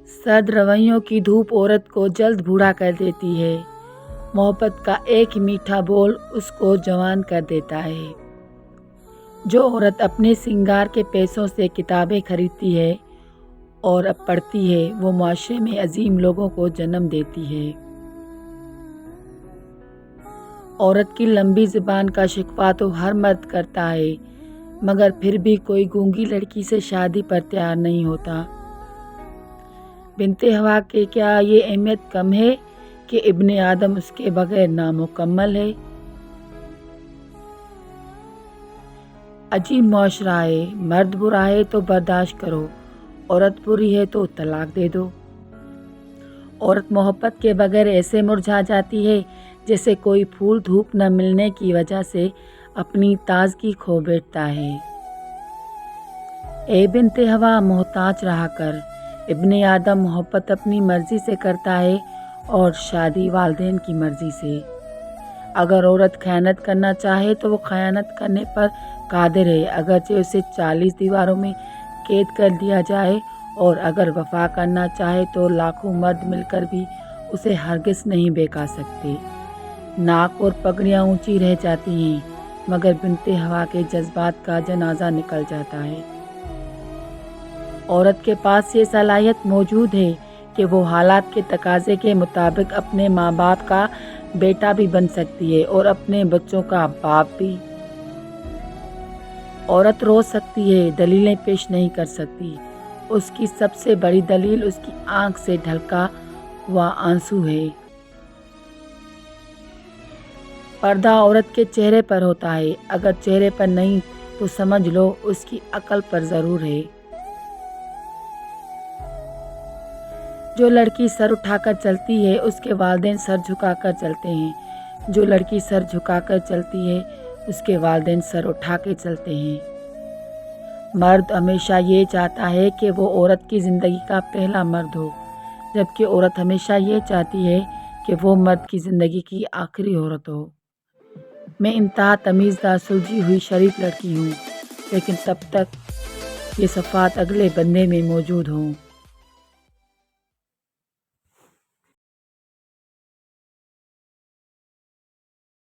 सर्द रवैयों की धूप औरत को जल्द बूढ़ा कर देती है। मोहब्बत का एक ही मीठा बोल उसको जवान कर देता है। जो औरत अपने सिंगार के पैसों से किताबें खरीदती है और अब पढ़ती है, वो मुआशरे में अजीम लोगों को जन्म देती है। औरत की लंबी ज़ुबान का शिकवा तो हर मर्द करता है, मगर फिर भी कोई गूंगी लड़की से शादी पर तैयार नहीं होता। बिनते हवा के क्या ये अहमियत कम है कि इब्ने आदम उसके बगैर नामुकम्मल है। अजीब मुआशरा है, मर्द बुरा है तो बर्दाश्त करो, औरत बुरी है तो तलाक दे दो। औरत मोहब्बत के बगैर ऐसे मुरझा जाती है जैसे कोई फूल धूप न मिलने की वजह से अपनी ताजगी खो बैठता है। ए बिनते हवा, मोहताज रहा कर। इब्ने आदम मोहब्बत अपनी मर्जी से करता है और शादी वालिदैन की मर्जी से। अगर औरत खयानत करना चाहे तो वो खयानत करने पर कादिर है, अगरचे उसे 40 दीवारों में कैद कर दिया जाए, और अगर वफा करना चाहे तो लाखों मर्द मिलकर भी उसे हरगिज़ नहीं बेका सकते। नाक और पगड़ियाँ ऊंची रह जाती हैं, मगर बिनते हवा के जज्बात का जनाजा निकल जाता है। औरत के पास ये सलाहियत मौजूद है कि वो हालात के तकाजे के मुताबिक अपने माँ बाप का बेटा भी बन सकती है और अपने बच्चों का बाप भी। औरत रो सकती है, दलीलें पेश नहीं कर सकती। उसकी सबसे बड़ी दलील उसकी आंख से ढलका हुआ आंसू है। पर्दा औरत के चेहरे पर होता है, अगर चेहरे पर नहीं तो समझ लो उसकी अकल पर ज़रूर है। जो लड़की सर उठाकर चलती है उसके वालिदैन सर झुकाकर चलते हैं। जो लड़की सर झुकाकर चलती है उसके वालिदैन सर उठा के चलते हैं। मर्द हमेशा ये चाहता है कि वो औरत की ज़िंदगी का पहला मर्द हो, जबकि औरत हमेशा ये चाहती है कि वो मर्द की ज़िंदगी की आखिरी औरत हो। मैं इंतहा तमीज़दार, सुलझी हुई शरीफ लड़की हूँ, लेकिन तब तक ये सफ़ात अगले बंदे में मौजूद हों।